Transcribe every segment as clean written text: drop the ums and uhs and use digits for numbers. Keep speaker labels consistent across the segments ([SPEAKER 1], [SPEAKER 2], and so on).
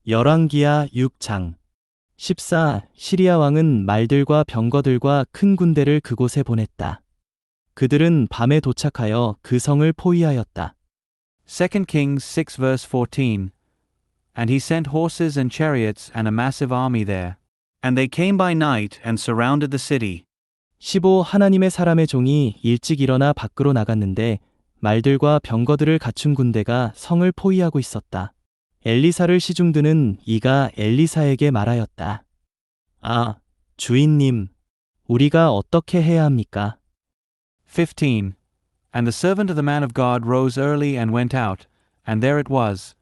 [SPEAKER 1] 열왕기하 6장 14. 시리아 왕은 말들과 병거들과 큰 군대를 그곳에 보냈다. 그들은 밤에 도착하여 그 성을 포위하였다.
[SPEAKER 2] 2 Kings 6 verse 14. And he sent horses and chariots and a massive army there. And they came by night and surrounded the city.
[SPEAKER 1] 15. 하나님의 사람의 종이 일찍 일어나 밖으로 나갔는데 말들과 병거들을 갖춘 군대가 성을 포위하고 있었다. 엘리사를 시중드는 이가 엘리사에게 말하였다. 아, 주인님, 우리가 어떻게 해야 합니까?
[SPEAKER 2] 15. And the servant of the man of God rose early and went out, and there it was,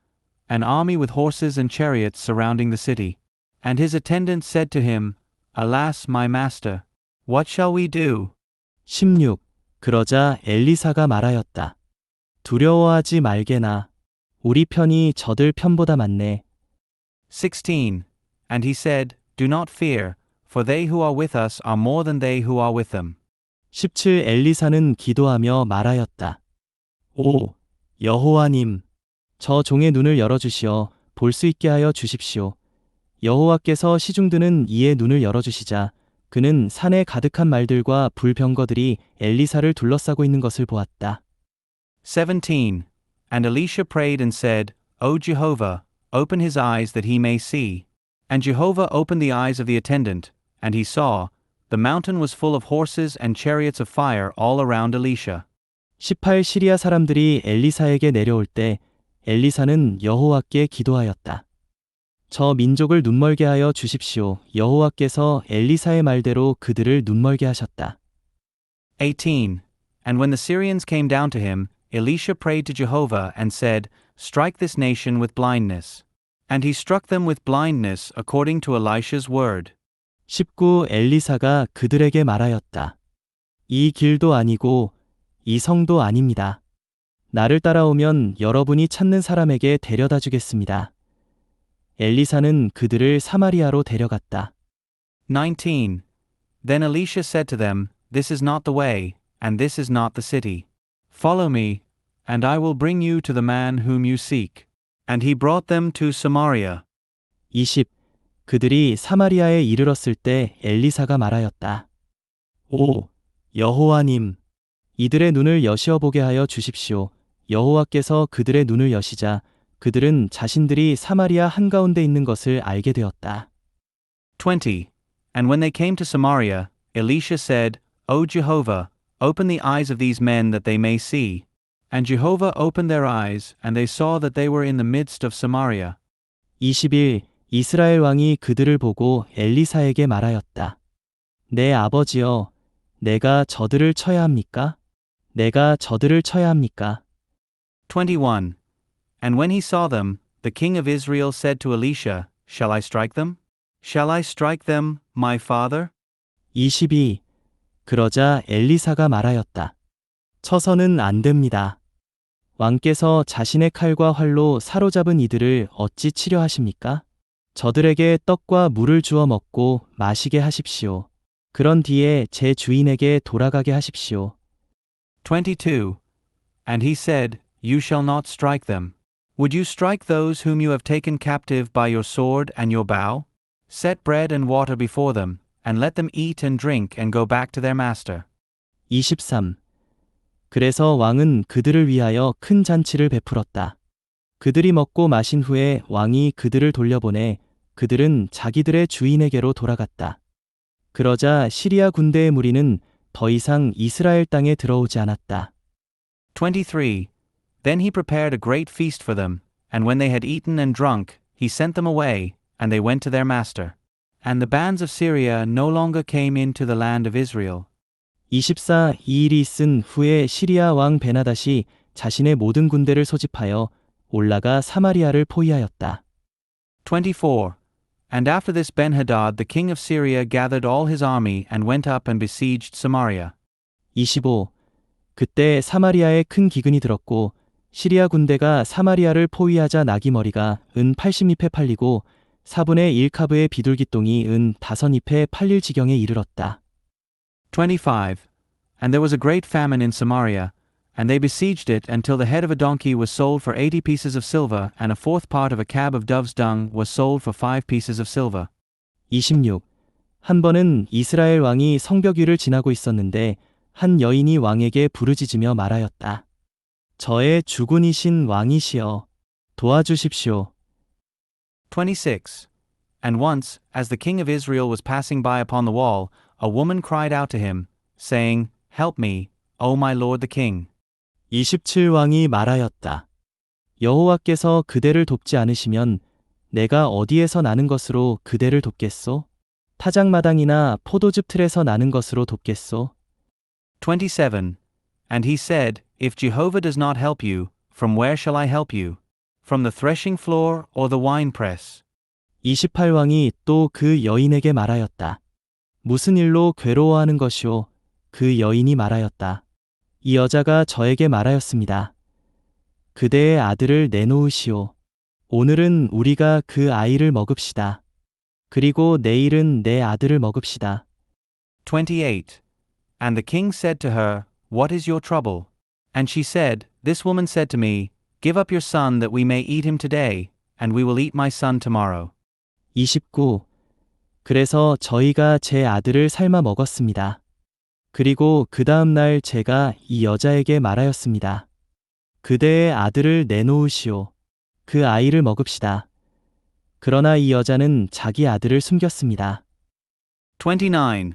[SPEAKER 2] an army with horses and chariots surrounding the city. And his attendants said to him, Alas, my master, what shall we do?
[SPEAKER 1] 16. 그러자 엘리사가 말하였다. 두려워하지 말게나. 우리 편이 저들 편보다 많네.
[SPEAKER 2] 16. And he said, Do not fear, for they who are with us are more than they who are with them.
[SPEAKER 1] 17. 엘리사는 기도하며 말하였다. 오, 여호와님, 저 종의 눈을 열어주시어 볼 수 있게 하여 주십시오. 여호와께서 시중드는 이의 눈을 열어주시자 그는 산에 가득한 말들과 불병거들이 엘리사를 둘러싸고 있는 것을 보았다.
[SPEAKER 2] 17. And Elisha prayed and said, O Jehovah, open his eyes that he may see. And Jehovah opened the eyes of the attendant, and he saw, the mountain was full of horses and chariots of fire all around Elisha.
[SPEAKER 1] 18. 시리아 사람들이 엘리사에게 내려올 때 엘리사는 여호와께 기도하였다. 저 민족을 눈멀게 하여 주십시오. 여호와께서 엘리사의 말대로 그들을 눈멀게 하셨다.
[SPEAKER 2] 18. And when the Syrians came down to him, Elisha prayed to Jehovah and said, Strike this nation with blindness. And he struck them with blindness according to Elisha's word.
[SPEAKER 1] 19. 엘리사가 그들에게 말하였다. 이 길도 아니고 이 성도 아닙니다. 나를 따라오면 여러분이 찾는 사람에게 데려다 주겠습니다. 엘리사는 그들을 사마리아로 데려갔다.
[SPEAKER 2] 19. Then Elisha said to them, This is not the way, and this is not the city. Follow me, and I will bring you to the man whom you seek. And he brought them to Samaria.
[SPEAKER 1] 20. 그들이 사마리아에 이르렀을 때 엘리사가 말하였다. 오, 여호와님, 이들의 눈을 여시어 보게 하여 주십시오. 여호와께서 그들의 눈을 여시자 그들은 자신들이 사마리아 한가운데 있는 것을 알게 되었다.
[SPEAKER 2] 20. And when they came to Samaria, Elisha said, O Jehovah, open the eyes of these men that they may see. And Jehovah opened their eyes, and they saw that they were in the midst of Samaria.
[SPEAKER 1] 21. 이스라엘 왕이 그들을 보고 엘리사에게 말하였다. 내 아버지여, 내가 저들을 쳐야 합니까? 내가 저들을 쳐야 합니까?
[SPEAKER 2] 21. And when he saw them, the king of Israel said to Elisha, Shall I strike them? Shall I strike them, my father?
[SPEAKER 1] 22. 그러자 엘리사가 말하였다. 쳐서는 안 됩니다. 왕께서 자신의 칼과 활로 사로잡은 이들을 어찌 치려 하십니까? 저들에게 떡과 물을 주어 먹고 마시게 하십시오. 그런 뒤에 제 주인에게 돌아가게 하십시오.
[SPEAKER 2] 22. And he said, You shall not strike them. Would you strike those whom you have taken captive by your sword and your bow? Set bread and water before them, and let them eat and drink and go back to their master.
[SPEAKER 1] 23. 그래서 왕은 그들을 위하여 큰 잔치를 베풀었다. 그들이 먹고 마신 후에 왕이 그들을 돌려보내 그들은 자기들의 주인에게로 돌아갔다. 그러자 시리아 군대의 무리는 더 이상 이스라엘 땅에 들어오지 않았다.
[SPEAKER 2] 23. Then he prepared a great feast for them, and when they had eaten and drunk, he sent them away, and they went to their master. And the bands of Syria no longer came into the land of Israel.
[SPEAKER 1] 24. 이 일이 있은 후에 시리아 왕 베나닷이 자신의 모든 군대를 소집하여 올라가 사마리아를 포위하였다.
[SPEAKER 2] 24. And after this Ben-Hadad the king of Syria gathered all his army and went up and besieged Samaria.
[SPEAKER 1] 25. 그때 사마리아에 큰 기근이 들었고 시리아 군대가 사마리아를 포위하자 나귀머리가 은 80잎에 팔리고 4분의 1카브의 비둘기똥이 은 5잎에 팔릴 지경에 이르렀다.
[SPEAKER 2] 25. And there was a great famine in Samaria, And they besieged it until the head of a donkey was sold for 80 pieces of silver, and a fourth part of a cab of dove's dung was sold for 5 pieces of silver.
[SPEAKER 1] 26. 한 번은 이스라엘 왕이 성벽 위를 지나고 있었는데 한 여인이 왕에게 부르짖으며 말하였다. 저의 주군이신 왕이시여 도와주십시오.
[SPEAKER 2] 26. And once, as the king of Israel was passing by upon the wall, a woman cried out to him, saying, Help me, O my lord the king.
[SPEAKER 1] 27왕이 말하였다. 여호와께서 그대를 돕지 않으시면 내가 어디에서 나는 것으로 그대를 돕겠소? 타작마당이나 포도즙 틀에서 나는 것으로 돕겠소?
[SPEAKER 2] 27. And he said, If Jehovah does not help you, from where shall I help you? From the threshing floor or the winepress?
[SPEAKER 1] 28왕이 또 그 여인에게 말하였다. 무슨 일로 괴로워하는 것이오? 그 여인이 말하였다. 이 여자가 저에게 말하였습니다. 그대의 아들을 내놓으시오. 오늘은 우리가 그 아이를 먹읍시다. 그리고 내일은 내 아들을 먹읍시다.
[SPEAKER 2] 28. And the king said to her, What is your trouble? And she said, This woman said to me, Give up your son that we may eat him today, and we will eat my son tomorrow.
[SPEAKER 1] 29. 그래서 저희가 제 아들을 삶아 먹었습니다. 그리고 그 다음 날 제가 이 여자에게 말하였습니다. 그대의 아들을 내놓으시오. 그 아이를 먹읍시다. 그러나 이 여자는 자기 아들을 숨겼습니다.
[SPEAKER 2] 29.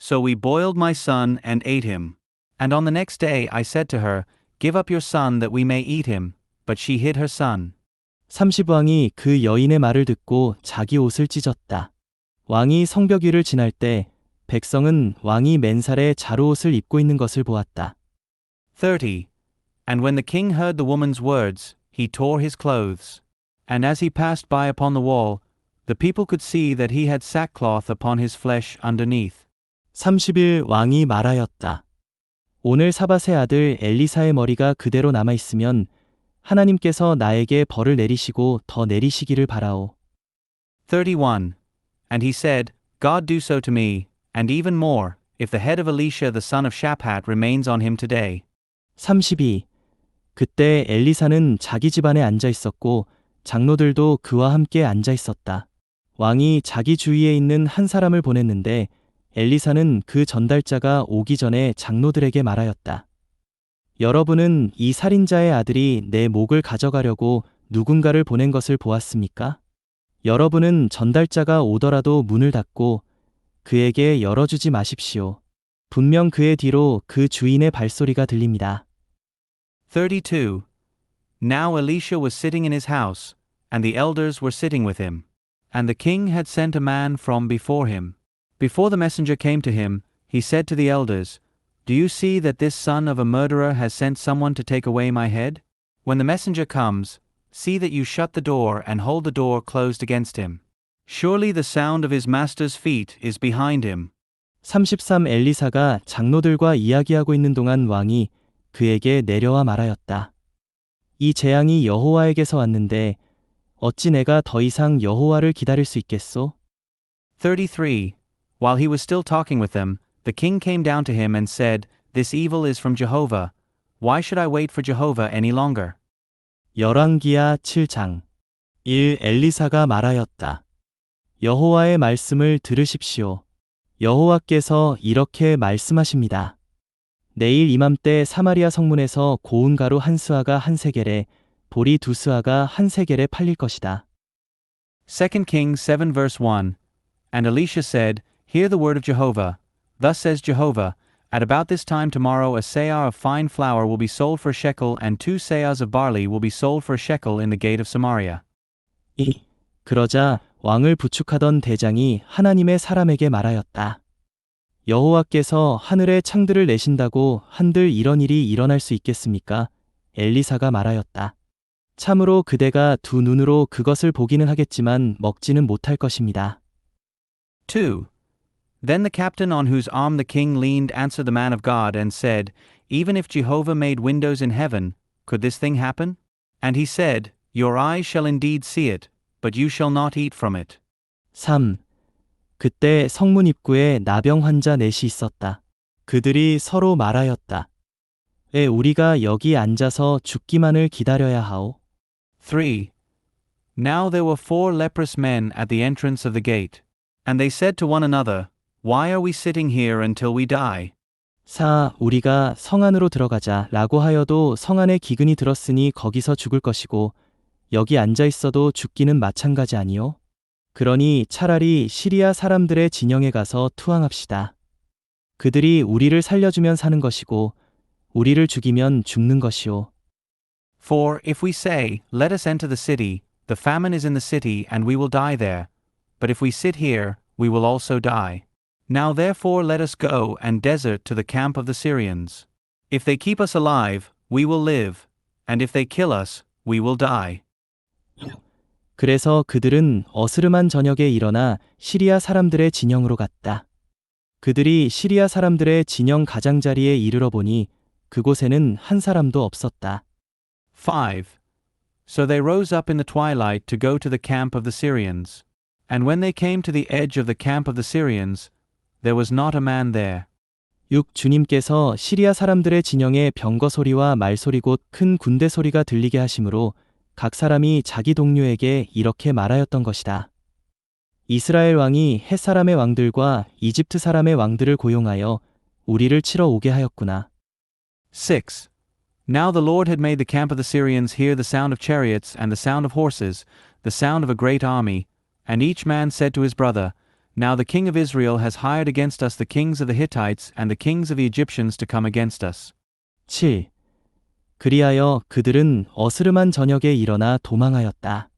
[SPEAKER 2] So we boiled my son and ate him. And on the next day I said to her, Give up your son that we may eat him. But she hid her son.
[SPEAKER 1] 30왕이 그 여인의 말을 듣고 자기 옷을 찢었다. 왕이 성벽 위를 지날 때 백성은 왕이 맨살에 자루옷을 입고 있는 것을 보았다.
[SPEAKER 2] 30. And when the king heard the woman's words, he tore his clothes. And as he passed by upon the wall, the people could see that he had sackcloth upon his flesh underneath.
[SPEAKER 1] 30일 왕이 말하였다. 오늘 사밧의 아들 엘리사의 머리가 그대로 남아 있으면 하나님께서 나에게 벌을 내리시고 더 내리시기를 바라오.
[SPEAKER 2] 31. And he said, God do so to me, and even more, if the head of Elisha the son of Shaphat remains on him today.
[SPEAKER 1] 32. 그때 엘리사는 자기 집안에 앉아 있었고 장로들도 그와 함께 앉아 있었다. 왕이 자기 주위에 있는 한 사람을 보냈는데 엘리사는 그 전달자가 오기 전에 장로들에게 말하였다. 여러분은 이 살인자의 아들이 내 목을 가져가려고 누군가를 보낸 것을 보았습니까? 여러분은 전달자가 오더라도 문을 닫고 그에게 열어주지 마십시오. 분명 그의 뒤로 그 주인의 발소리가 들립니다.
[SPEAKER 2] 32. Now Elisha was sitting in his house, and the elders were sitting with him. And the king had sent a man from before him. Before the messenger came to him, he said to the elders, Do you see that this son of a murderer has sent someone to take away my head? When the messenger comes, see that you shut the door and hold the door closed against him. Surely the sound of his master's feet is behind him.
[SPEAKER 1] 33 엘리사가 장로들과 이야기하고 있는 동안 왕이 그에게 내려와 말하였다. 이 재앙이 여호와에게서 왔는데 어찌 내가 더 이상 여호와를 기다릴 수 있겠소?
[SPEAKER 2] 33. While he was still talking with them, the king came down to him and said, This evil is from Jehovah. Why should I wait for Jehovah any longer?
[SPEAKER 1] 열왕기하 7장 1 엘리사가 말하였다. 여호와의 말씀을 들으십시오. 여호와께서 이렇게 말씀하십니다. 내일 이맘때 사마리아 성문에서 고운 가루 한 스아가 한 세겔에 보리 두 스아가 한 세겔에 팔릴 것이다.
[SPEAKER 2] 2 Kings 7 verse 1. And Elisha said, Hear the word of Jehovah. Thus says Jehovah, At about this time tomorrow a seah of fine flour will be sold for a shekel, and 2 seahs of barley will be sold for a shekel in the gate of Samaria.
[SPEAKER 1] 2. 그러자 왕을 부축하던 대장이 하나님의 사람에게 말하였다. 여호와께서 하늘에 창들을 내신다고 한들 이런 일이 일어날 수 있겠습니까? 엘리사가 말하였다. 참으로 그대가 두 눈으로 그것을 보기는 하겠지만 먹지는 못할 것입니다.
[SPEAKER 2] 2. Then the captain on whose arm the king leaned answered the man of God and said, Even if Jehovah made windows in heaven, could this thing happen? And he said, Your eyes shall indeed see it, but you shall not eat from it.
[SPEAKER 1] 3. 그때 성문 입구에 나병 환자 넷이 있었다. 그들이 서로 말하였다. 왜 우리가 여기 앉아서 죽기만을 기다려야 하오?
[SPEAKER 2] 3. Now there were 4 leprous men at the entrance of the gate. And they said to one another, Why are we sitting here until we die?
[SPEAKER 1] 4. 우리가 성 안으로 들어가자 라고 하여도 성 안에 기근이 들었으니 거기서 죽을 것이고 여기 앉아 있어도 죽기는 마찬가지 아니요? 그러니 차라리 시리아 사람들의 진영에 가서 투항합시다. 그들이 우리를 살려주면 사는 것이고 우리를 죽이면 죽는 것이오.
[SPEAKER 2] For if we say, Let us enter the city, the famine is in the city and we will die there. But if we sit here, we will also die. Now therefore let us go and desert to the camp of the Syrians. If they keep us alive, we will live, and if they kill us, we will die.
[SPEAKER 1] 그래서 그들은 어스름한 저녁에 일어나 시리아 사람들의 진영으로 갔다. 그들이 시리아 사람들의 진영 가장자리에 이르러 보니 그곳에는 한 사람도 없었다.
[SPEAKER 2] 5. So they rose up in the twilight to go to the camp of the Syrians. And when they came to the edge of the camp of the Syrians, there was not a man there.
[SPEAKER 1] 6. 주님께서 시리아 사람들의 진영에 병거 소리와 말소리 곧 큰 군대 소리가 들리게 하심으로 각 사람이 자기 동료에게 이렇게 말하였던 것이다. 이스라엘 왕이 헷 사람의 왕들과 이집트 사람의 왕들을 고용하여 우리를 치러 오게 하였구나.
[SPEAKER 2] 6. Now the Lord had made the camp of the Syrians hear the sound of chariots and the sound of horses, the sound of a great army, and each man said to his brother, Now the king of Israel has hired against us the kings of the Hittites and the kings of the Egyptians to come against us.
[SPEAKER 1] 7. 그리하여 그들은 어스름한 저녁에 일어나 도망하였다.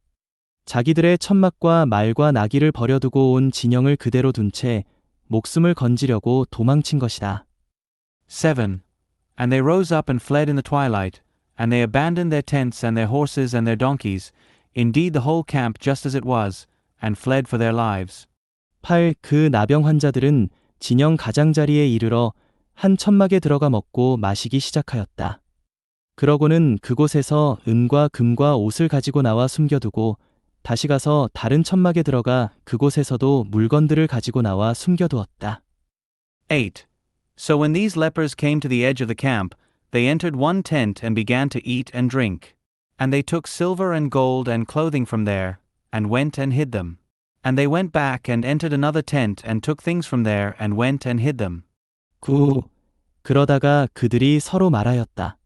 [SPEAKER 1] 자기들의 천막과 말과 나귀를 버려두고 온 진영을 그대로 둔 채 목숨을 건지려고 도망친 것이다.
[SPEAKER 2] 7. And they rose up and fled in the twilight, and they abandoned their tents and their horses and their donkeys, indeed the whole camp just as it was, and fled for their lives.
[SPEAKER 1] 8. 그 나병 환자들은 진영 가장자리에 이르러 한 천막에 들어가 먹고 마시기 시작하였다. 그러고는 그곳에서 은과 금과 옷을 가지고 나와 숨겨두고 다시 가서 다른 천막에 들어가 그곳에서도 물건들을 가지고 나와 숨겨두었다.
[SPEAKER 2] 8. So when these lepers came to the edge of the camp, they entered one tent and began to eat and drink. And they took silver and gold and clothing from there, and went and hid them. And they went back and entered another tent and took things from there and went and hid them.
[SPEAKER 1] 9. 그러다가 그들이 서로 말하였다.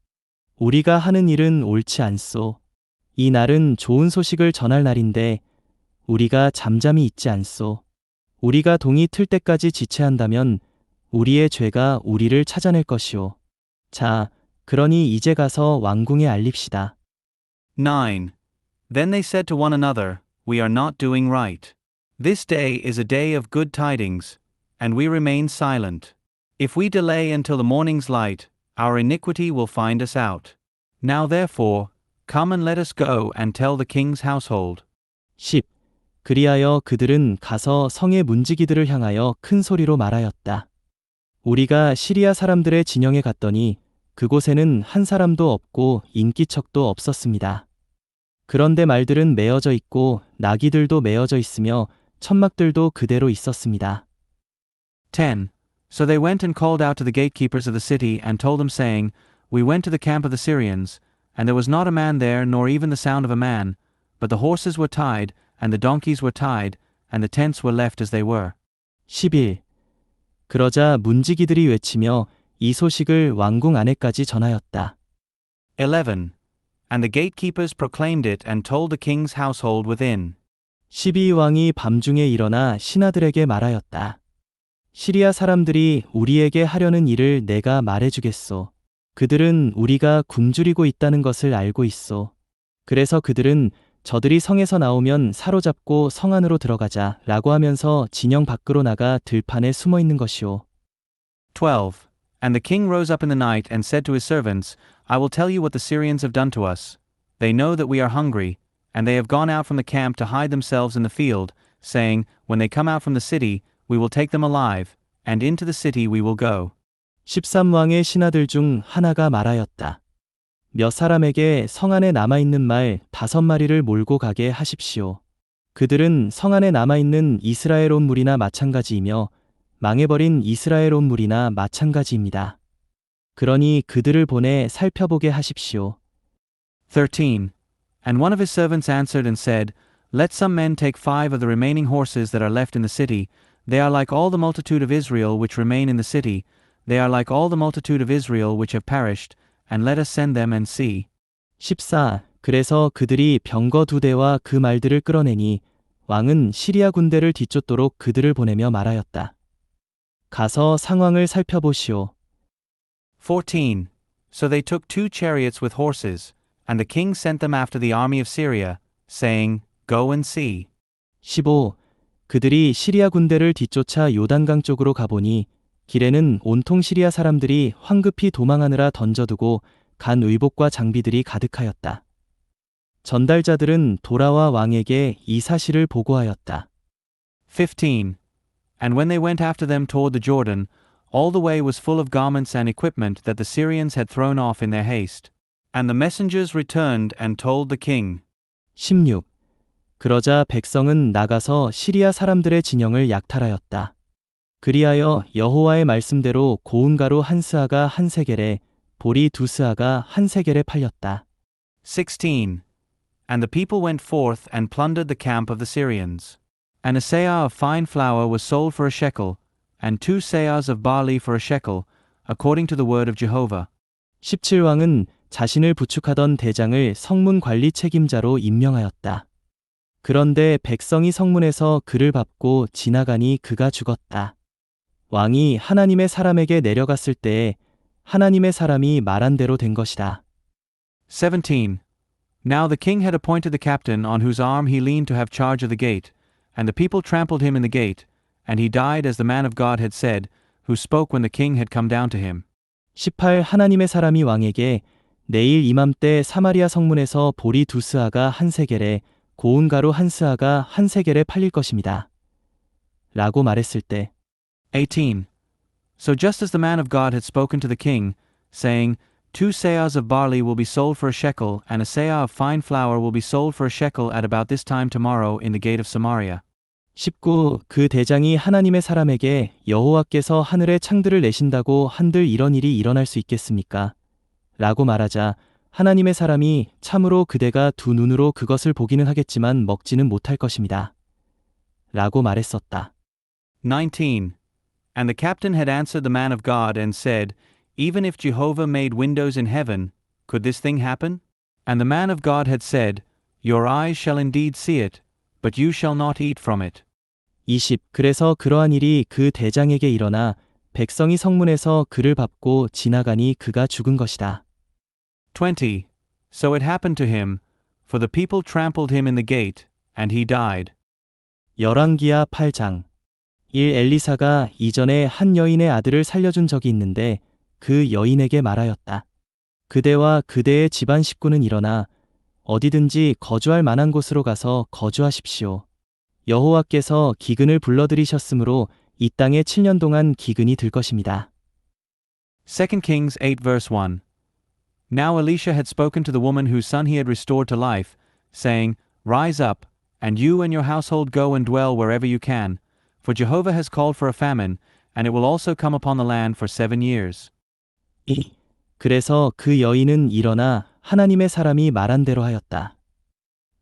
[SPEAKER 1] 우리가 하는 일은 옳지 않소. 이 날은 좋은 소식을 전할 날인데 우리가 잠잠히 있지 않소. 우리가 동이 틀 때까지 지체한다면 우리의 죄가 우리를 찾아낼 것이오. 자, 그러니 이제 가서 왕궁에 알립시다.
[SPEAKER 2] 9. Then they said to one another, We are not doing right. This day is a day of good tidings, and we remain silent. If we delay until the morning's light, our iniquity will find us out. Now therefore, come and let us go and tell the king's household.
[SPEAKER 1] 10. 그리하여 그들은 가서 성의 문지기들을 향하여 큰 소리로 말하였다. 우리가 시리아 사람들의 진영에 갔더니 그곳에는 한 사람도 없고 인기척도 없었습니다. 그런데 말들은 메어져 있고 나귀들도 메어져 있으며 천막들도 그대로 있었습니다.
[SPEAKER 2] 10. So they went and called out to the gatekeepers of the city and told them saying, We went to the camp of the Syrians, and there was not a man there nor even the sound of a man, but the horses were tied, and the donkeys were tied, and the tents were left as they were.
[SPEAKER 1] 11. 그러자 문지기들이 외치며 이 소식을 왕궁 안에까지 전하였다.
[SPEAKER 2] 11. And the gatekeepers proclaimed it and told the king's household within.
[SPEAKER 1] 12왕이 밤중에 일어나 신하들에게 말하였다. 시리아 사람들이 우리에게 하려는 일을 내가 말해주겠소. 그들은 우리가 굶주리고 있다는 것을 알고 있소. 그래서 그들은 저들이 성에서 나오면 사로잡고 성 안으로 들어가자 라고 하면서 진영 밖으로 나가 들판에 숨어 있는 것이오.
[SPEAKER 2] 12. And the king rose up in the night and said to his servants, I will tell you what the Syrians have done to us. They know that we are hungry, and they have gone out from the camp to hide themselves in the field, saying, When they come out from the city, we will take them alive, and into the city we will go.
[SPEAKER 1] 13왕의 신하들 중 하나가 말하였다. 몇 사람에게 성 안에 남아있는 말 5마리를 몰고 가게 하십시오. 그들은 성 안에 남아있는 이스라엘 온 무리나 마찬가지이며 망해버린 이스라엘 온 무리나 마찬가지입니다. 그러니 그들을 보내 살펴보게 하십시오.
[SPEAKER 2] 13. And one of his servants answered and said, Let some men take 5 of the remaining horses that are left in the city. They are like all the multitude of Israel which remain in the city. They are like all the multitude of Israel which have perished. And let us send them and see.
[SPEAKER 1] 14. 그래서 그들이 병거 2대와 그 말들을 끌어내니 왕은 시리아 군대를 뒤쫓도록 그들을 보내며 말하였다. 가서 상황을 살펴보시오.
[SPEAKER 2] 14. So they took 2 chariots with horses, and the king sent them after the army of Syria, saying, Go and see.
[SPEAKER 1] 15. 그들이 시리아 군대를 뒤쫓아 요단강 쪽으로 가보니 길에는 온통 시리아 사람들이 황급히 도망하느라 던져두고 간 의복과 장비들이 가득하였다. 전달자들은 돌아와 왕에게 이 사실을 보고하였다.
[SPEAKER 2] 15. And when they went after them toward the Jordan, all the way was full of garments and equipment that the Syrians had thrown off in their haste. And the messengers returned and told the king.
[SPEAKER 1] 16. 그러자 백성은 나가서 시리아 사람들의 진영을 약탈하였다. 그리하여 여호와의 말씀대로 고운 가루 한 스아가 한 세겔에 보리 2 스아가 한 세겔에 팔렸다.
[SPEAKER 2] 16. And the people went forth and plundered the camp of the Syrians. And a seah of fine flour was sold for a shekel, and 2 seahs of barley for a shekel, according to the word of Jehovah.
[SPEAKER 1] 17왕은 자신을 부축하던 대장을 성문 관리 책임자로 임명하였다. 그런데 백성이 성문에서 그를 밟고 지나가니 그가 죽었다. 왕이 하나님의 사람에게 내려갔을 때에 하나님의 사람이 말한 대로 된 것이다.
[SPEAKER 2] 17. Now the king had appointed the captain on whose arm he leaned to have charge of the gate, and the people trampled him in the gate, and he died as the man of God had said, who spoke when the king had come down to him.
[SPEAKER 1] 18. 하나님의 사람이 왕에게 내일 이맘때 사마리아 성문에서 보리 2 스아가 한 세겔에 고운 가루 한 스아가 한 세겔에 팔릴 것입니다. 라고 말했을 때
[SPEAKER 2] 18. So just as the man of God had spoken to the king, saying, 2 seahs of barley will be sold for a shekel, and a seah of fine flour will be sold for a shekel at about this time tomorrow in the gate of Samaria.
[SPEAKER 1] 19. 그 대장이 하나님의 사람에게 여호와께서 하늘에 창들을 내신다고 한들 이런 일이 일어날 수 있겠습니까? 라고 말하자 하나님의 사람이 참으로 그대가 2 눈으로 그것을 보기는 하겠지만 먹지는 못할 것입니다. 라고 말했었다.
[SPEAKER 2] 19. And the captain had answered the man of God and said, Even if Jehovah made windows in heaven, could this thing happen? And the man of God had said, Your eyes shall indeed see it, but you shall not eat from it.
[SPEAKER 1] 20. 그래서 그러한 일이 그 대장에게 일어나 백성이 성문에서 그를 밟고 지나가니 그가 죽은 것이다.
[SPEAKER 2] 20. So it happened to him, for the people trampled him in the gate, and he died.
[SPEAKER 1] 열왕기하 8장 1. 엘리사가 이전에 한 여인의 아들을 살려준 적이 있는데 그 여인에게 말하였다. 그대와 그대의 집안 식구는 일어나 어디든지 거주할 만한 곳으로 가서 거주하십시오. 여호와께서 기근을 불러들이셨으므로 이 땅에 7년 동안 기근이 들 것입니다.
[SPEAKER 2] 2 Kings 8 verse 1. Now Elisha had spoken to the woman whose son he had restored to life, saying, Rise up, and you and your household go and dwell wherever you can, for Jehovah has called for a famine, and it will also come upon the land for 7 years.
[SPEAKER 1] 2. 그래서 그 여인은 일어나 하나님의 사람이 말한 대로 하였다.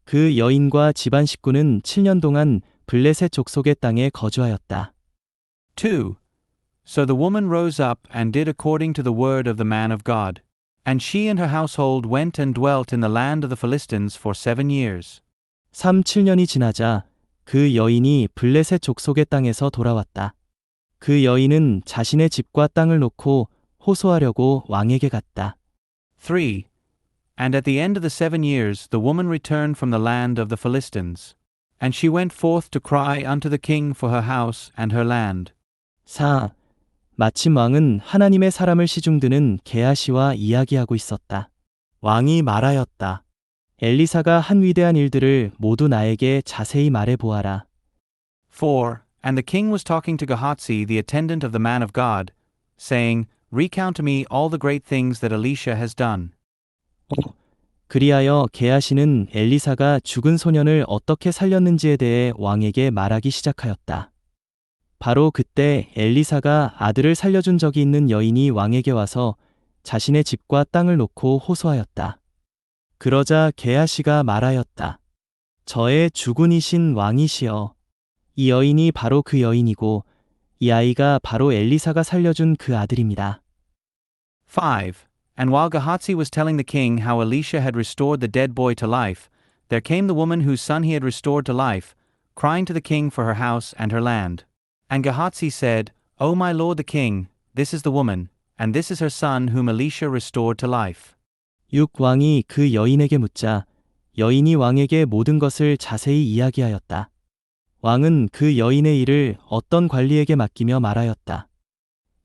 [SPEAKER 1] 그 여인과 집안 식구는 7년 동안 블레셋 족속의 땅에 거주하였다.
[SPEAKER 2] 2. So the woman rose up and did according to the word of the man of God. And she and her household went and dwelt in the land of the Philistines for 7 years.
[SPEAKER 1] 3. 7년이 지나자 그 여인이 블레셋 족속의 땅에서 돌아왔다. 그 여인은 자신의 집과 땅을 놓고 호소하려고 왕에게 갔다.
[SPEAKER 2] 3. And at the end of the 7 years the woman returned from the land of the Philistines. And she went forth to cry unto the king for her house and her land.
[SPEAKER 1] 4. 마침 왕은 하나님의 사람을 시중드는 게하시와 이야기하고 있었다. 왕이 말하였다. 엘리사가 한 위대한 일들을 모두 나에게 자세히 말해 보아라.
[SPEAKER 2] 4. And the king was talking to Gehazi the attendant of the man of God, saying, Recount to me all the great things that Elisha has done.
[SPEAKER 1] 그리하여 게하시는 엘리사가 죽은 소년을 어떻게 살렸는지에 대해 왕에게 말하기 시작하였다. 바로 그때 엘리사가 아들을 살려준 적이 있는 여인이 왕에게 와서 자신의 집과 땅을 놓고 호소하였다. 그러자 게하시가 말하였다. 저의 주군이신 왕이시여. 이 여인이 바로 그 여인이고 이 아이가 바로 엘리사가 살려준 그 아들입니다.
[SPEAKER 2] 5. And while Gehazi was telling the king how Elisha had restored the dead boy to life, there came the woman whose son he had restored to life, crying to the king for her house and her land. And Gehazi said, O my lord the king, this is the woman, and this is her son whom Elisha restored to life.
[SPEAKER 1] 6. 왕이 그 여인에게 묻자 여인이 왕에게 모든 것을 자세히 이야기하였다. 왕은 그 여인의 일을 어떤 관리에게 맡기며 말하였다.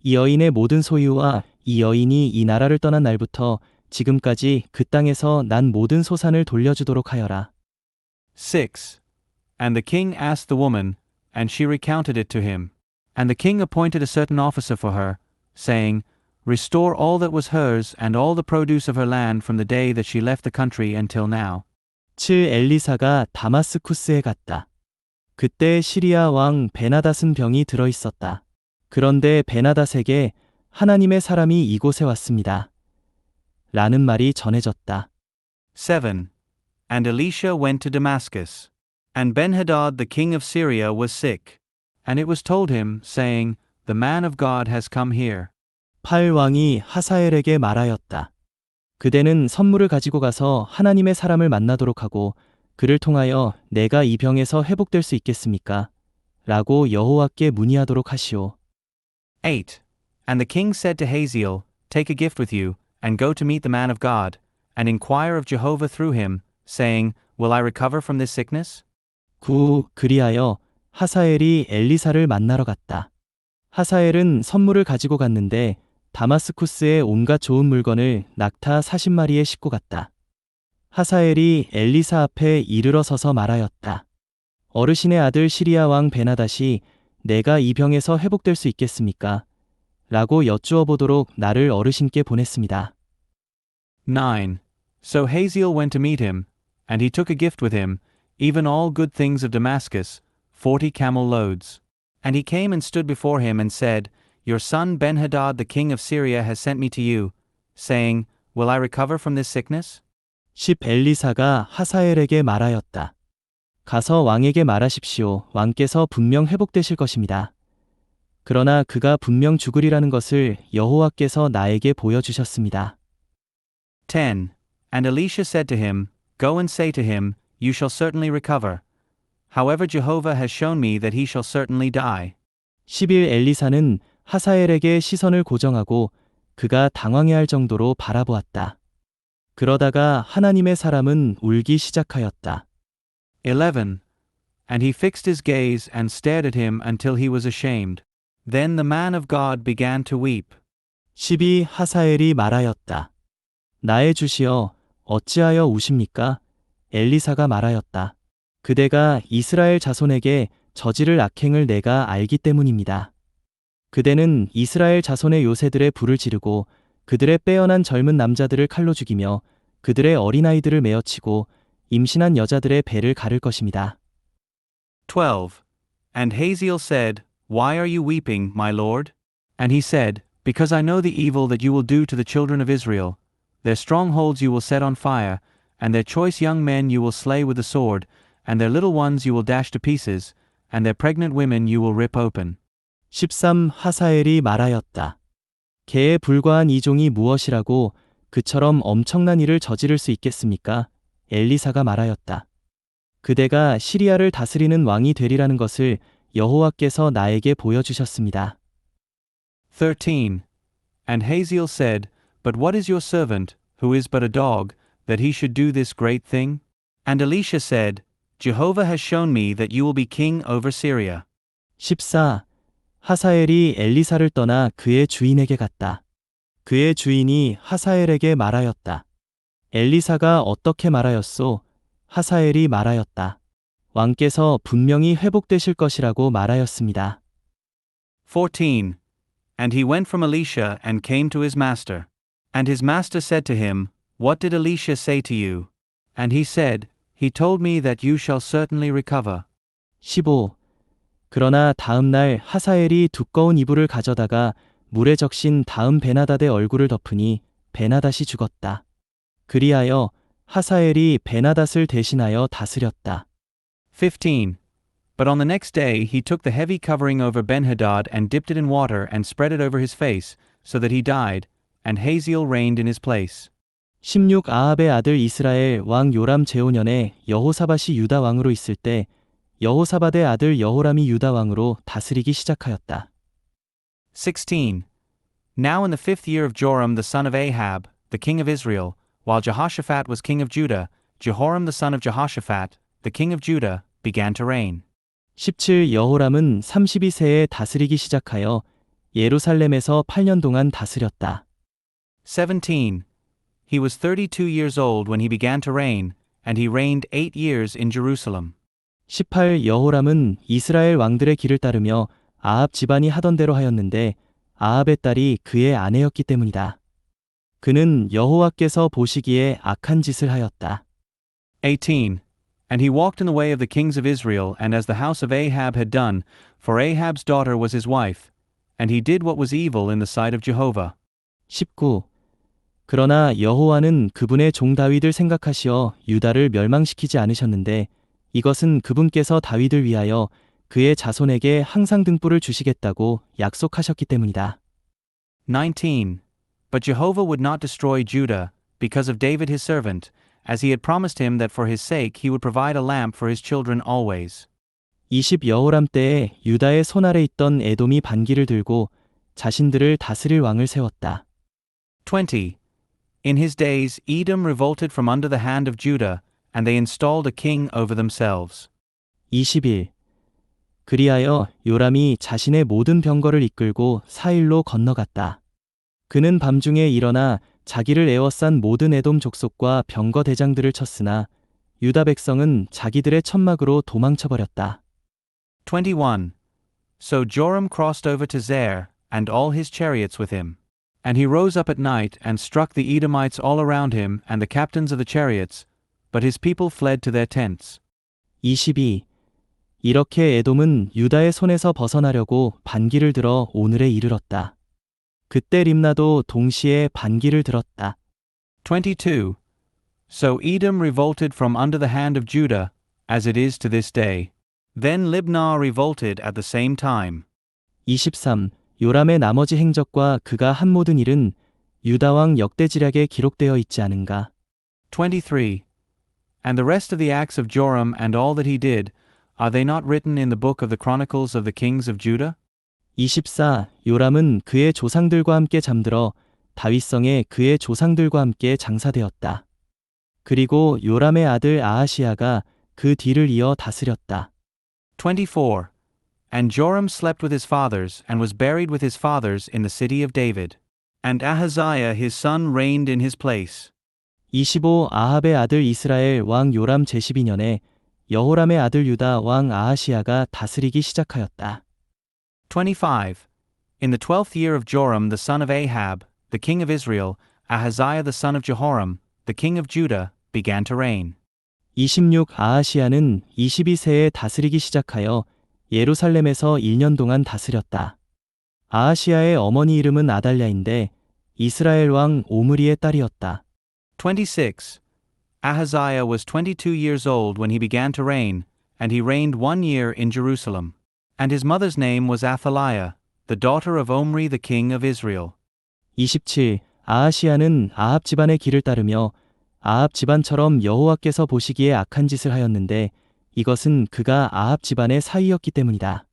[SPEAKER 1] 이 여인의 모든 소유와 이 여인이 이 나라를 떠난 날부터 지금까지 그 땅에서 난 모든 소산을 돌려주도록 하여라.
[SPEAKER 2] 6. And the king asked the woman, and she recounted it to him. And the king appointed a certain officer for her, saying, Restore all that was hers and all the produce of her land from the day that she left the country until now.
[SPEAKER 1] 7. 엘리사가 다마스쿠스에 갔다. 그때 시리아 왕 베나닷은 병이 들어 있었다. 그런데 베나닷에게 하나님의 사람이 이곳에 왔습니다. 라는 말이 전해졌다.
[SPEAKER 2] 7. And Elisha went to Damascus. And Benhadad the king of Syria was sick. And it was told him, saying, The man of God has come here.
[SPEAKER 1] 8. 왕이 하사엘에게 말하였다. 그대는 선물을 가지고 가서 하나님의 사람을 만나도록 하고 그를 통하여 내가 이 병에서 회복될 수 있겠습니까? 라고 여호와께 문의하도록 하시오.
[SPEAKER 2] 8. And the king said to Hazael, Take a gift with you, and go to meet the man of God, and inquire of Jehovah through him, saying, Will I recover from this sickness?
[SPEAKER 1] 9. 그리하여 하사엘이 엘리사를 만나러 갔다. 하사엘은 선물을 가지고 갔는데 다마스쿠스의 온갖 좋은 물건을 낙타 40마리에 싣고 갔다. 하사엘이 엘리사 앞에 이르러 서서 말하였다. 어르신의 아들 시리아 왕 베나닷이 내가 이 병에서 회복될 수 있겠습니까? 라고 여쭈어 보도록 나를 어르신께 보냈습니다.
[SPEAKER 2] 9. So Hazael went to meet him, and he took a gift with him, even all good things of Damascus, 40 camel loads. And he came and stood before him and said, Your son Benhadad the king of Syria has sent me to you, saying, Will I recover from this sickness?
[SPEAKER 1] 10. 엘리사가 하사엘에게 말하였다. 가서 왕에게 말하십시오. 왕께서 분명 회복되실 것입니다. 그러나 그가 분명 죽으리라는 것을 여호와께서 나에게 보여주셨습니다.
[SPEAKER 2] 10. And Elisha said to him, Go and say to him, You shall certainly recover. However Jehovah has shown me that he shall certainly die.
[SPEAKER 1] 11. 엘리사는 하사엘에게 시선을 고정하고 그가 당황해할 정도로 바라보았다. 그러다가 하나님의 사람은 울기 시작하였다.
[SPEAKER 2] 11. And he fixed his gaze and stared at him until he was ashamed. Then the man of God began to weep.
[SPEAKER 1] 12. 하사엘이 말하였다. 나의 주시여, 어찌하여 우십니까? 엘리사가 말하였다. 그대가 이스라엘 자손에게 저지를 악행을 내가 알기 때문입니다. 그대는 이스라엘 자손의 요새들의 불을 지르고 그들의 빼어난 젊은 남자들을 칼로 죽이며 그들의 어린아이들을 메어치고 임신한 여자들의 배를 가를 것입니다.
[SPEAKER 2] 12. And Hazael said, Why are you weeping, my lord? And he said, Because I know the evil that you will do to the children of Israel. Their strongholds you will set on fire, and their choice young men you will slay with the sword, and their little ones you will dash to pieces, and their pregnant women you will rip open.
[SPEAKER 1] 13. 하사엘이 말하였다. 개에 불과한 이 종이 무엇이라고 그처럼 엄청난 일을 저지를 수 있겠습니까? 엘리사가 말하였다. 그대가 시리아를 다스리는 왕이 되리라는 것을 여호와께서 나에게 보여주셨습니다.
[SPEAKER 2] 13. And Hazael said, But what is your servant, who is but a dog, that he should do this great thing? And Elisha said, Jehovah has shown me that you will be king over Syria.
[SPEAKER 1] 14. 하사엘이 엘리사를 떠나 그의 주인에게 갔다. 그의 주인이 하사엘에게 말하였다. 엘리사가 어떻게 말하였소? 하사엘이 말하였다. 왕께서 분명히 회복되실 것이라고 말하였습니다.
[SPEAKER 2] 14. And he went from Elisha and came to his master. And his master said to him, What did Elisha say to you? And he said, He told me that you shall certainly recover.
[SPEAKER 1] 15. 그러나 다음 날 하사엘이 두꺼운 이불을 가져다가 물에 적신 다음 베나닷의 얼굴을 덮으니 베나닷이 죽었다. 그리하여 하사엘이 베나닷을 대신하여 다스렸다.
[SPEAKER 2] 15. But on the next day he took the heavy covering over Benhadad and dipped it in water and spread it over his face, so that he died, and Hazael reigned in his place.
[SPEAKER 1] 16. 아합의 아들 이스라엘 왕 요람 제5년에 여호사밧이 유다 왕으로 있을 때 여호사밧의 아들 여호람이 유다 왕으로 다스리기 시작하였다.
[SPEAKER 2] 16. Now in the 5th year of Joram the son of Ahab, the king of Israel, while Jehoshaphat was king of Judah, Jehoram the son of Jehoshaphat, the king of Judah, began to reign.
[SPEAKER 1] 17. 여호람은 32세에 다스리기 시작하여 예루살렘에서 8년 동안 다스렸다.
[SPEAKER 2] 17. He was 32 years old when he began to reign, and he reigned 8 years in Jerusalem.
[SPEAKER 1] 18. 여호람은 이스라엘 왕들의 길을 따르며 아합 집안이 하던 대로 하였는데 아합의 딸이 그의 아내였기 때문이다. 그는 여호와께서 보시기에 악한 짓을 하였다.
[SPEAKER 2] 18. And he walked in the way of the kings of Israel, and as the house of Ahab had done, for Ahab's daughter was his wife, and he did what was evil in the sight of Jehovah.
[SPEAKER 1] 19. 그러나 여호와는 그분의 종 다윗을 생각하시어 유다를 멸망시키지 않으셨는데 이것은 그분께서 다윗을 위하여 그의 자손에게 항상 등불을 주시겠다고 약속하셨기 때문이다.
[SPEAKER 2] 19. But Jehovah would not destroy Judah, because of David his servant, as he had promised him that for his sake he would provide a lamp for his children always.
[SPEAKER 1] 20. 여호람 때에 유다의 손아래 있던 에돔이 반기를 들고 자신들을 다스릴 왕을 세웠다.
[SPEAKER 2] 20. In his days Edom revolted from under the hand of Judah, and they installed a king over themselves.
[SPEAKER 1] 21. 그리하여 요람이 자신의 모든 병거를 이끌고 사일로 건너갔다. 그는 밤중에 일어나 자기를 에워싼 모든 에돔 족속과 병거 대장들을 쳤으나 유다 백성은 자기들의 천막으로 도망쳐버렸다.
[SPEAKER 2] 21. So Joram crossed over to Zair, and all his chariots with him. And he rose up at night and struck the Edomites all around him and the captains of the chariots, but his people fled to their tents.
[SPEAKER 1] 22. 이렇게 에돔은 유다의 손에서 벗어나려고 반기를 들어 오늘에 이르렀다. 그때 림나도 동시에 반기를 들었다.
[SPEAKER 2] 22. So Edom revolted from under the hand of Judah, as it is to this day. Then Libnah revolted at the same time.
[SPEAKER 1] 23. 요람의 나머지 행적과 그가 한 모든 일은 유다왕 역대지략에 기록되어 있지 않은가?
[SPEAKER 2] 23. And the rest of the acts of Joram and all that he did, are they not written in the book of the Chronicles of the kings of Judah?
[SPEAKER 1] 24. 요람은 그의 조상들과 함께 잠들어 다윗성에 그의 조상들과 함께 장사되었다. 그리고 요람의 아들 아하시야가 그 뒤를 이어 다스렸다.
[SPEAKER 2] 24. And Joram slept with his fathers, and was buried with his fathers in the city of David. And Ahaziah his son reigned in his place.
[SPEAKER 1] 25. 아합의 아들 이스라엘 왕 요람 제12년에 여호람의 아들 유다 왕 아하시야가 다스리기 시작하였다.
[SPEAKER 2] 25. In the 12th year of Joram the son of Ahab, the king of Israel, Ahaziah the son of Jehoram, the king of Judah, began to reign.
[SPEAKER 1] 26. 아하시야는 22세에 다스리기 시작하여 예루살렘에서 1년 동안 다스렸다. 아하시야의 어머니 이름은 아달랴인데 이스라엘 왕 오므리의 딸이었다.
[SPEAKER 2] 26. Ahaziah was 22 years old when he began to reign, and he reigned 1 year in Jerusalem. And his mother's name was Athaliah, the daughter of Omri the king of Israel.
[SPEAKER 1] 27. 아하시야는 아합 집안의 길을 따르며 아합 집안처럼 여호와께서 보시기에 악한 짓을 하였는데 이것은 그가 아합 집안의 사위였기 때문이다.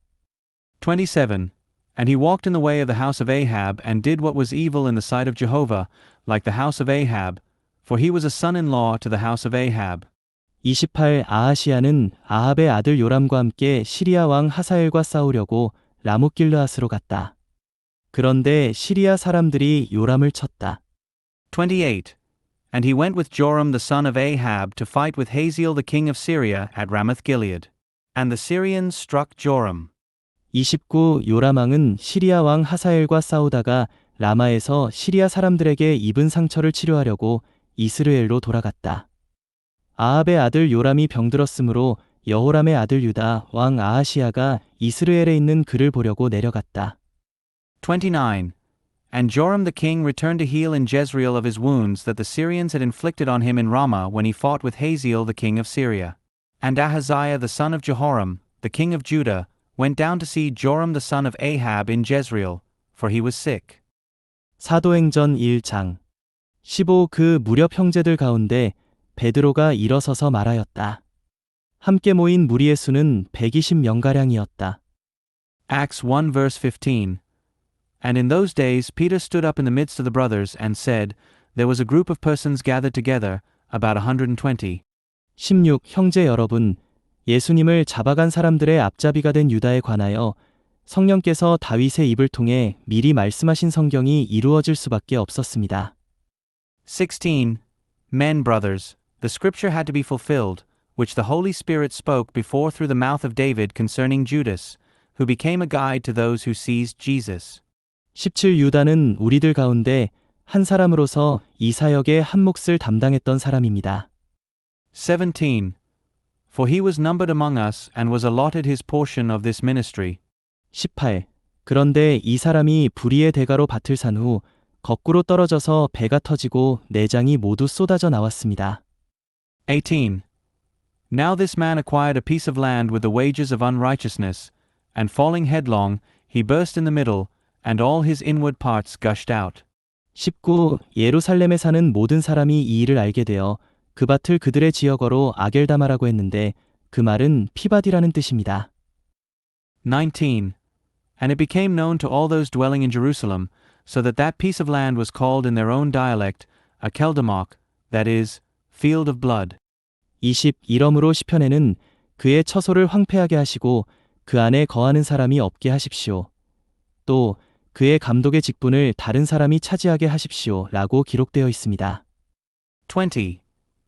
[SPEAKER 2] 27. And he walked in the way of the house of Ahab, and did what was evil in the sight of Jehovah, like the house of Ahab, for he was a son-in-law to the house of Ahab.
[SPEAKER 1] 28. 아하시야는 아합의 아들 요람과 함께 시리아 왕 하사엘과 싸우려고 라못길르앗으로 갔다. 그런데 시리아 사람들이 요람을 쳤다.
[SPEAKER 2] 28. And he went with Joram the son of Ahab to fight with Hazael the king of Syria at Ramoth-Gilead. And the Syrians struck Joram.
[SPEAKER 1] 29. 요람왕은 시리아 왕 하사엘과 싸우다가 라마에서 시리아 사람들에게 입은 상처를 치료하려고 이스르엘로 돌아갔다. 아합의 아들 요람이 병들었으므로 여호람의 아들 유다 왕 아하시야가 이스르엘에 있는 그를 보려고 내려갔다.
[SPEAKER 2] 29. And Joram the king returned to heal in Jezreel of his wounds that the Syrians had inflicted on him in Ramah when he fought with Hazael the king of Syria. And Ahaziah the son of Jehoram, the king of Judah, went down to see Joram the son of Ahab in Jezreel, for he was sick.
[SPEAKER 1] 사도행전 1장 15 그 무렵 형제들 가운데 베드로가 일어서서 말하였다. 함께 모인 무리의 수는 120명가량이었다.
[SPEAKER 2] Acts 1 verse 15. And in those days Peter stood up in the midst of the brothers and said, There was a group of persons gathered together, about 120.
[SPEAKER 1] 16 형제 여러분, 예수님을 잡아간 사람들의 앞잡이가 된 유다에 관하여 성령께서 다윗의 입을 통해 미리 말씀하신 성경이 이루어질 수밖에 없었습니다.
[SPEAKER 2] 16. Men, brothers, the scripture had to be fulfilled, which the Holy Spirit spoke before through the mouth of David concerning Judas, who became a guide to those who seized Jesus.
[SPEAKER 1] 17 유다는 우리들 가운데 한 사람으로서 이 사역의 한 몫을 담당했던 사람입니다.
[SPEAKER 2] 17. For he was numbered among us and was allotted his portion of this ministry.
[SPEAKER 1] 18 그런데 이 사람이 불의의 대가로 밭을 산 후 거꾸로 떨어져서 배가 터지고 내장이 모두 쏟아져 나왔습니다.
[SPEAKER 2] 18. Now this man acquired a piece of land with the wages of unrighteousness, and falling headlong, he burst in the middle, and all his inward parts gushed out. 19.
[SPEAKER 1] 예루살렘에 사는 모든 사람이 이 일을 알게 되어 그 밭을 그들의 지역어로 아겔다마라고 했는데 그 말은 피바디라는 뜻입니다.
[SPEAKER 2] 19. And it became known to all those dwelling in Jerusalem, so that that piece of land was called in their own dialect, Akeldamach, that is, field of blood.
[SPEAKER 1] 20. 이러므로 시편에는 그의 처소를 황폐하게 하시고 그 안에 거하는 사람이 없게 하십시오. 또 그의 감독의 직분을 다른 사람이 차지하게 하십시오 라고 기록되어 있습니다.
[SPEAKER 2] 20.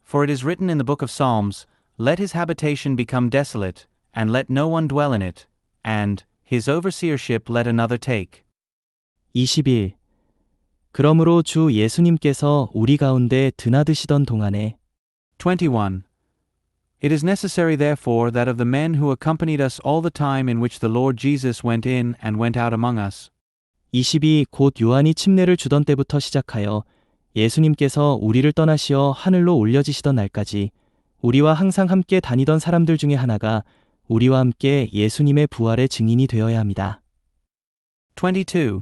[SPEAKER 2] For it is written in the book of Psalms, Let his habitation become desolate, and let no one dwell in it, and his overseership let another take.
[SPEAKER 1] 21. 그러므로 주 예수님께서 우리 가운데 드나드시던 동안에
[SPEAKER 2] 21. It is necessary therefore that of the men who accompanied us all the time in which the Lord Jesus went in and went out among us.
[SPEAKER 1] 22. 곧 요한이 침례를 주던 때부터 시작하여 예수님께서 우리를 떠나시어 하늘로 올려지시던 날까지 우리와 항상 함께 다니던 사람들 중에 하나가 우리와 함께 예수님의 부활의 증인이 되어야 합니다.
[SPEAKER 2] 22.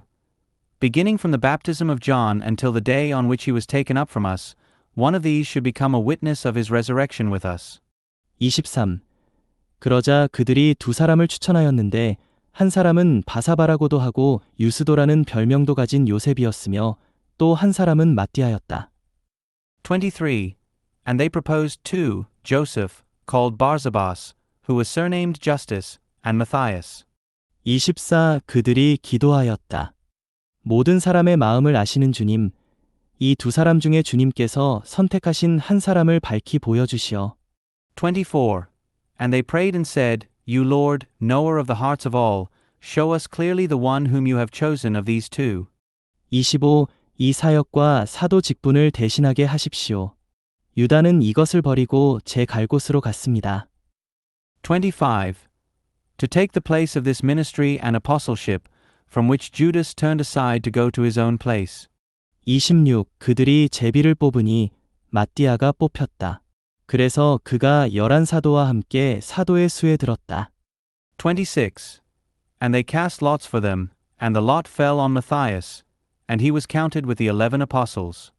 [SPEAKER 2] Beginning from the baptism of John until the day on which he was taken up from us, one of these should become a witness of his resurrection with us.
[SPEAKER 1] 23. 그러자 그들이 두 사람을 추천하였는데 한 사람은 바사바라고도 하고 유스도라는 별명도 가진 요셉이었으며 또 한 사람은 마띠아였다.
[SPEAKER 2] 23. And they proposed two, Joseph, called Barsabas, who was surnamed Justus, and Matthias.
[SPEAKER 1] 24. 그들이 기도하였다. 모든 사람의 마음을 아시는 주님, 이 두 사람 중에 주님께서 선택하신 한 사람을 밝히 보여주시어.
[SPEAKER 2] 24. And they prayed and said, You Lord, knower of the hearts of all, show us clearly the one whom you have chosen of these two.
[SPEAKER 1] 25. 이 사역과 사도 직분을 대신하게 하십시오. 유다는 이것을 버리고 제 갈 곳으로 갔습니다.
[SPEAKER 2] 25. To take the place of this ministry and apostleship, from which Judas turned aside to go to his own place.
[SPEAKER 1] 26. 그들이 제비를 뽑으니 마띠아가 뽑혔다. 그래서 그가 11사도와 함께 사도의 수에 들었다.
[SPEAKER 2] 26. And they cast lots for them, and the lot fell on Matthias, and he was counted with the 11 apostles.